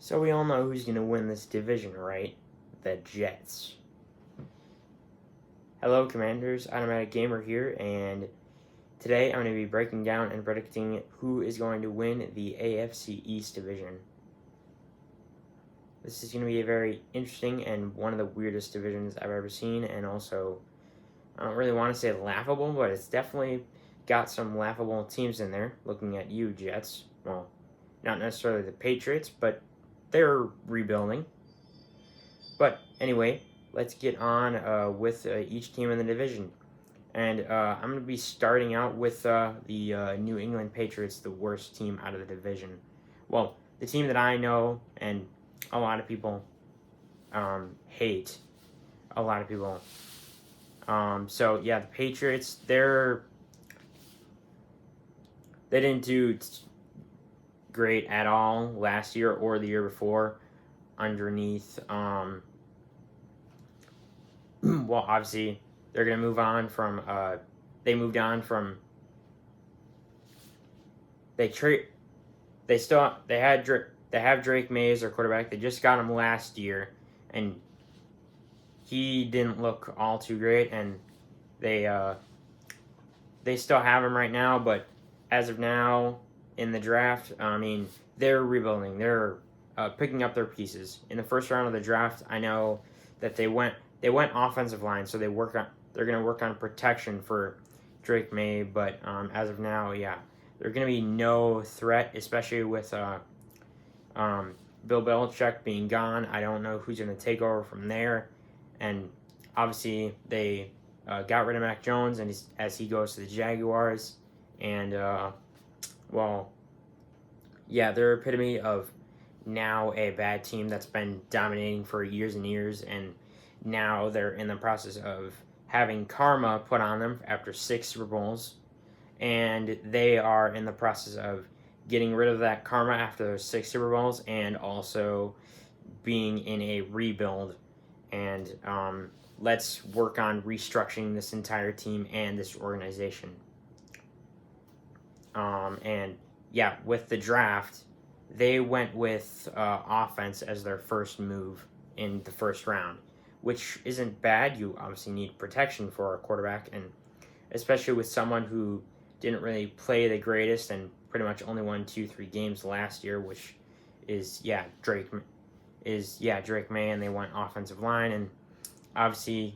So we all know who's going to win this division, right? The Jets. Hello, Commanders. Automatic Gamer here, and today I'm going to be breaking down and predicting who is going to win the AFC East division. This is going to be a very interesting and one of the weirdest divisions I've ever seen, and also, I don't really want to say laughable, but it's definitely got some laughable teams in there. Looking at you, Jets. Well, not necessarily the Patriots, but they're rebuilding. But anyway, let's get on with each team in the division. And I'm going to be starting out with the New England Patriots, the worst team out of the division. Well, the team that I know and a lot of people hate. A lot of people. So, yeah, the Patriots, they didn't do great at all last year or the year before underneath well, obviously they're going to move on from they moved on from they have Drake May as their quarterback. They just got him last year and he didn't look all too great, and they still have him right now, but as of now in the draft, I mean, they're rebuilding. They're picking up their pieces. In the first round of the draft, I know that they went offensive line, so they're going to work on protection for Drake May, but as of now, yeah, they're going to be no threat, especially with Bill Belichick being gone. I don't know who's going to take over from there, and obviously they got rid of Mac Jones, and as he goes to the Jaguars, and well, yeah, they're epitome of now a bad team that's been dominating for years and years, and now they're in the process of having karma put on them after 6 Super Bowls, and they are in the process of getting rid of that karma after those 6 Super Bowls, and also being in a rebuild. And let's work on restructuring this entire team and this organization. And yeah, with the draft, they went with offense as their first move in the first round, which isn't bad. You obviously need protection for a quarterback, and especially with someone who didn't really play the greatest and pretty much only won 2-3 games last year, which is Drake May, and they went offensive line, and obviously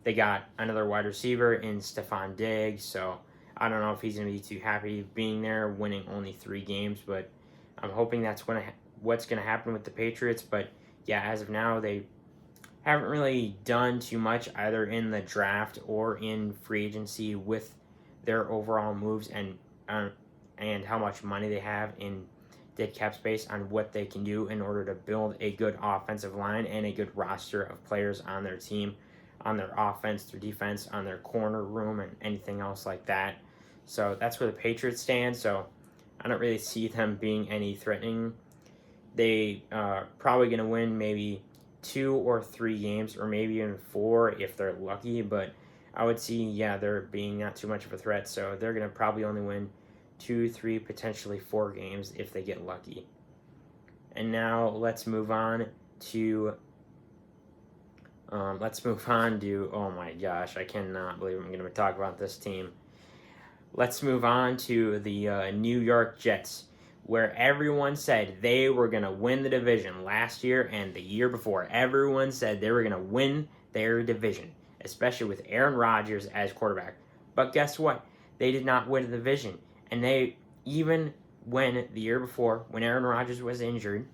they got another wide receiver in Stephon Diggs, so I don't know if he's going to be too happy being there, winning only 3 games, but I'm hoping that's what's going to happen with the Patriots. But yeah, as of now, they haven't really done too much either in the draft or in free agency with their overall moves and how much money they have in dead cap space on what they can do in order to build a good offensive line and a good roster of players on their team, on their offense, their defense, on their corner room, and anything else like that. So that's where the Patriots stand. So I don't really see them being any threatening. They probably going to win maybe 2 or 3 games, or maybe even 4 if they're lucky. But I would see, they're being not too much of a threat. So they're going to probably only win 2, 3, potentially 4 games if they get lucky. And now let's move on to oh my gosh, I cannot believe I'm going to talk about this team. Let's move on to the New York Jets, where everyone said they were going to win the division last year and the year before. Everyone said they were going to win their division, especially with Aaron Rodgers as quarterback. But guess what? They did not win the division. And they, even when the year before, when Aaron Rodgers was injured,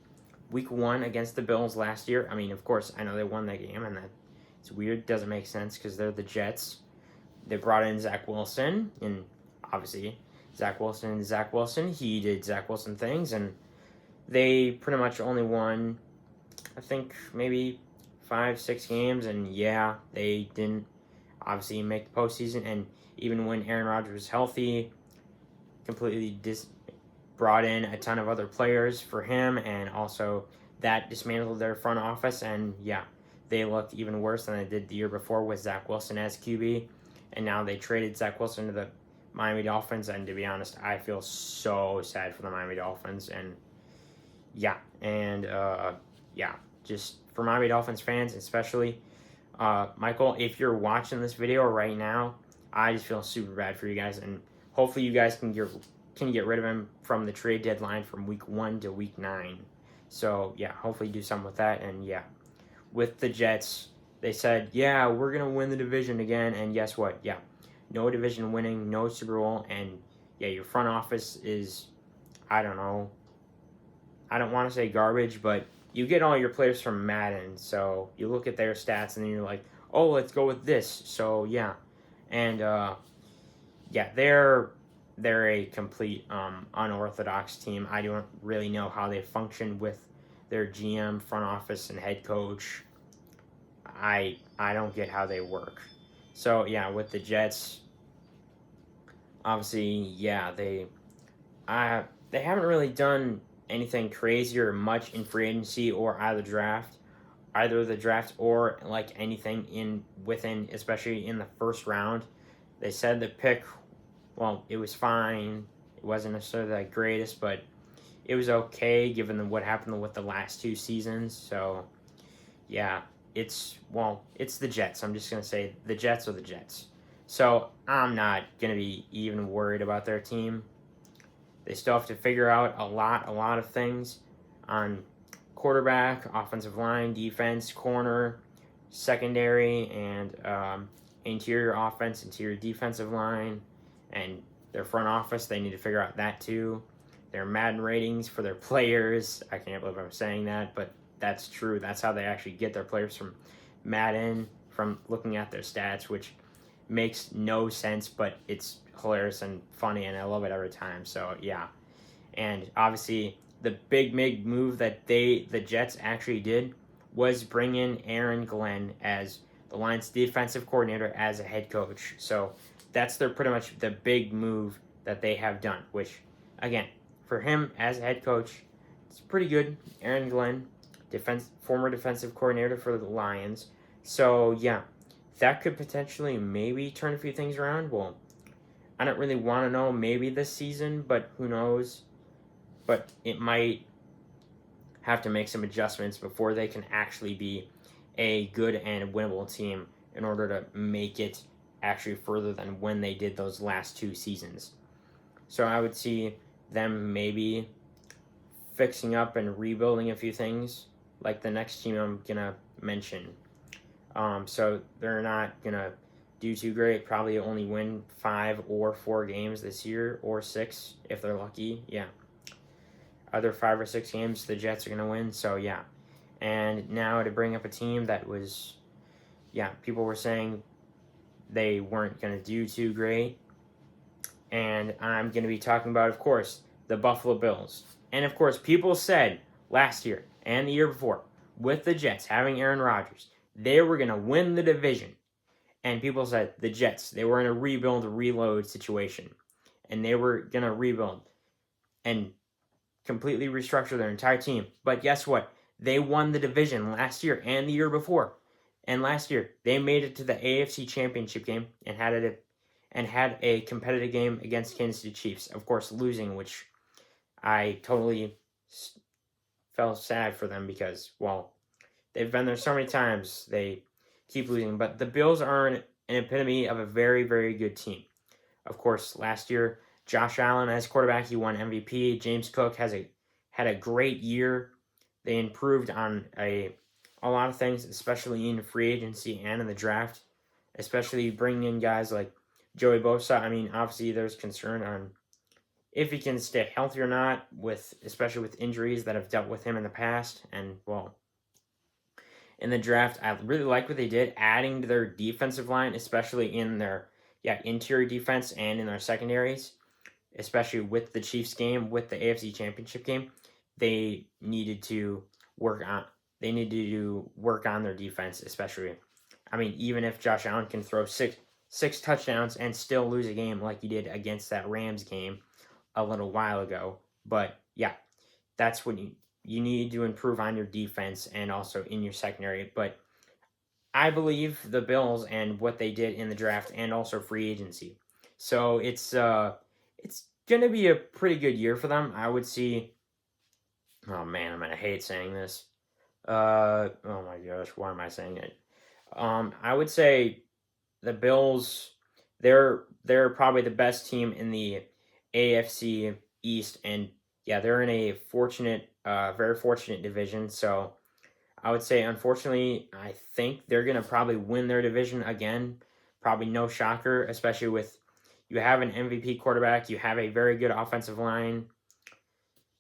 week 1 against the Bills last year, I mean, of course, I know they won that game, and it's weird. Doesn't make sense because they're the Jets. They brought in Zach Wilson, and obviously, Zach Wilson, he did Zach Wilson things, and they pretty much only won, I think, maybe 5-6 games, and they didn't obviously make the postseason, and even when Aaron Rodgers was healthy, completely brought in a ton of other players for him, and also that dismantled their front office, and they looked even worse than they did the year before with Zach Wilson as QB, and now they traded Zach Wilson to the Miami Dolphins, and to be honest, I feel so sad for the Miami Dolphins, and Yeah, and yeah, just for Miami Dolphins fans, especially Michael, if you're watching this video right now, I just feel super bad for you guys, and hopefully you guys can get rid of him from the trade deadline from week 1 to week 9. So yeah, hopefully do something with that, and yeah, with the Jets, they said, yeah, we're gonna win the division again, and guess what? Yeah, no division winning, no Super Bowl, and yeah, your front office is, I don't know, I don't want to say garbage, but you get all your players from Madden, so you look at their stats and then you're like, oh, let's go with this. So yeah, and yeah, they're a complete unorthodox team. I don't really know how they function with their GM, front office, and head coach. I don't get how they work. So yeah, with the Jets, obviously, yeah, they haven't really done anything crazy or much in free agency or either the draft or like anything in within, especially in the first round. They said the pick, well, it was fine. It wasn't necessarily the greatest, but it was okay given what happened with the last 2 seasons. So yeah, it's the Jets. I'm just gonna say the Jets are the Jets. So I'm not gonna be even worried about their team. They still have to figure out a lot of things on quarterback, offensive line, defense, corner, secondary, and interior offense, interior defensive line, and their front office. They need to figure out that too. Their Madden ratings for their players. I can't believe I'm saying that, but that's true. That's how they actually get their players from Madden, from looking at their stats, which makes no sense, but it's hilarious and funny, and I love it every time. So yeah, and obviously the big move that the Jets actually did was bring in Aaron Glenn as the Lions defensive coordinator as a head coach. So that's their pretty much the big move that they have done, which again, for him as a head coach, it's pretty good. Aaron Glenn, former defensive coordinator for the Lions. So yeah, that could potentially maybe turn a few things around. Well, I don't really want to know maybe this season, but who knows? But it might have to make some adjustments before they can actually be a good and winnable team in order to make it actually further than when they did those last 2 seasons. So I would see them maybe fixing up and rebuilding a few things, like the next team I'm gonna mention. So they're not gonna do too great. Probably only win 5 or 4 games this year, or 6 if they're lucky. Yeah, other 5 or 6 games the Jets are gonna win. So yeah, and now to bring up a team that was, yeah, people were saying they weren't gonna do too great, and I'm gonna be talking about, of course, the Buffalo Bills. And of course, people said last year and the year before, with the Jets having Aaron Rodgers, they were going to win the division. And people said the Jets, they were in a rebuild, reload situation. And they were going to rebuild and completely restructure their entire team. But guess what? They won the division last year and the year before. And last year, they made it to the AFC Championship game and had a competitive game against Kansas City Chiefs. Of course, losing, which I totally felt sad for them because, well, they've been there so many times. They keep losing. But the Bills are an epitome of a very, very good team. Of course, last year, Josh Allen as quarterback, he won MVP. James Cook had a great year. They improved on a lot of things, especially in free agency and in the draft, especially bringing in guys like Joey Bosa. I mean, obviously, there's concern on if he can stay healthy or not, especially with injuries that have dealt with him in the past. And well, in the draft, I really like what they did, adding to their defensive line, especially in their interior defense and in their secondaries, especially with the Chiefs game, with the AFC Championship game. They needed to work on their defense, especially. I mean, even if Josh Allen can throw six touchdowns and still lose a game like he did against that Rams game a little while ago. But yeah, that's what you need to improve on your defense and also in your secondary. But I believe the Bills and what they did in the draft and also free agency. So it's gonna be a pretty good year for them. I would see Oh man, I'm gonna hate saying this. Oh my gosh, why am I saying it? I would say the Bills. They're probably the best team in the AFC East, and yeah, they're in a very fortunate division. So I would say, unfortunately, I think they're gonna probably win their division again. Probably no shocker, especially with you have an MVP quarterback, you have a very good offensive line,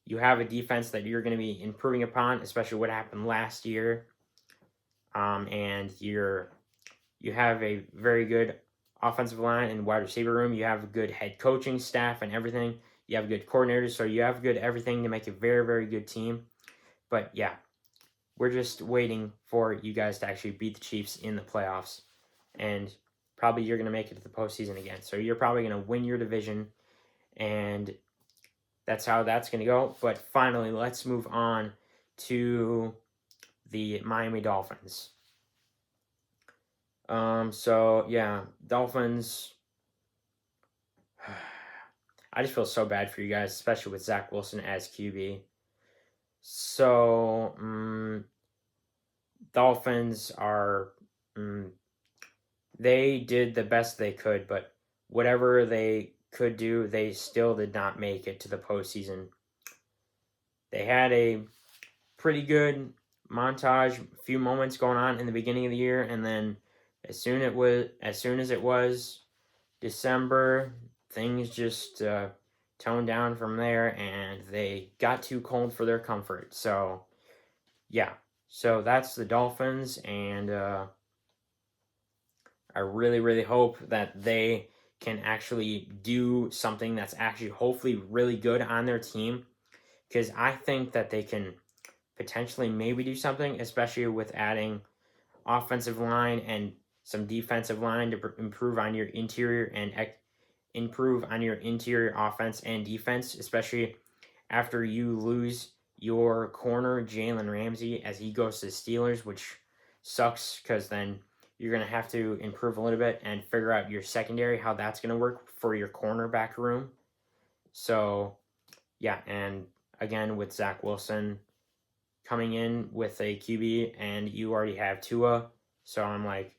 you have a defense that you're going to be improving upon, especially what happened last year. And you have a very good offensive line and wide receiver room. You have a good head coaching staff and everything. You have good coordinators, so you have good everything to make a very, very good team. But yeah, we're just waiting for you guys to actually beat the Chiefs in the playoffs, and probably you're going to make it to the postseason again. So you're probably going to win your division, and that's how that's going to go. But finally, let's move on to the Miami Dolphins. So yeah, Dolphins. I just feel so bad for you guys, especially with Zach Wilson as QB. So, Dolphins are. They did the best they could, but whatever they could do, they still did not make it to the postseason. They had a pretty good montage, a few moments going on in the beginning of the year, and then as soon as it was December, things just toned down from there, and they got too cold for their comfort. So yeah, so that's the Dolphins, and I really, really hope that they can actually do something that's actually hopefully really good on their team, because I think that they can potentially maybe do something, especially with adding offensive line and some defensive line to improve on your interior offense and defense, especially after you lose your corner Jalen Ramsey as he goes to the Steelers, which sucks because then you're going to have to improve a little bit and figure out your secondary, how that's going to work for your cornerback room. So yeah, and again with Zach Wilson coming in with a QB, and you already have Tua, so I'm like,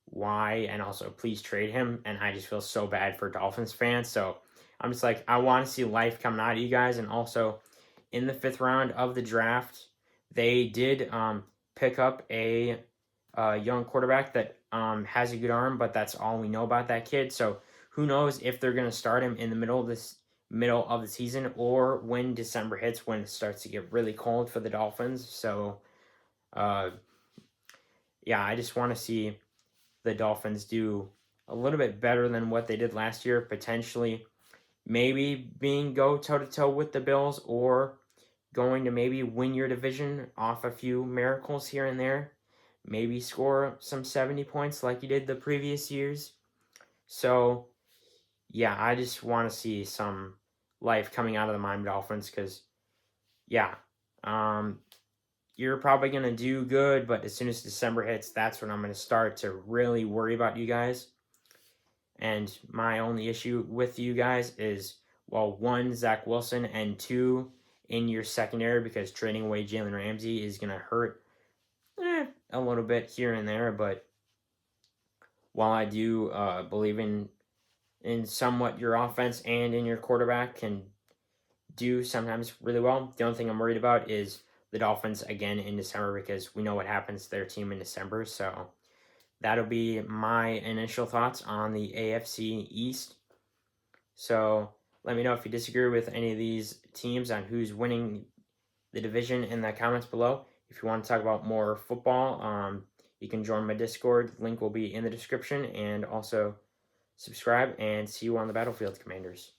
why? And also, please trade him. And I just feel so bad for Dolphins fans. So I'm just like, I want to see life coming out of you guys. And also, in the 5th round of the draft, they did pick up a young quarterback that has a good arm, but that's all we know about that kid. So who knows if they're going to start him in the middle of the season, or when December hits, when it starts to get really cold for the Dolphins. So yeah, I just want to see the Dolphins do a little bit better than what they did last year, potentially maybe go toe-to-toe with the Bills, or going to maybe win your division off a few miracles here and there, maybe score some 70 points like you did the previous years. So yeah, I just want to see some life coming out of the Miami Dolphins, because yeah, you're probably going to do good, but as soon as December hits, that's when I'm going to start to really worry about you guys. And my only issue with you guys is, well, 1, Zach Wilson, and 2, in your secondary, because trading away Jalen Ramsey is going to hurt a little bit here and there. But while I do believe in somewhat your offense and in your quarterback can do sometimes really well, the only thing I'm worried about is the Dolphins again in December, because we know what happens to their team in December. So that'll be my initial thoughts on the AFC East. So let me know if you disagree with any of these teams on who's winning the division in the comments below. If you want to talk about more football, you can join my Discord. Link will be in the description. And also subscribe, and see you on the battlefield, Commanders.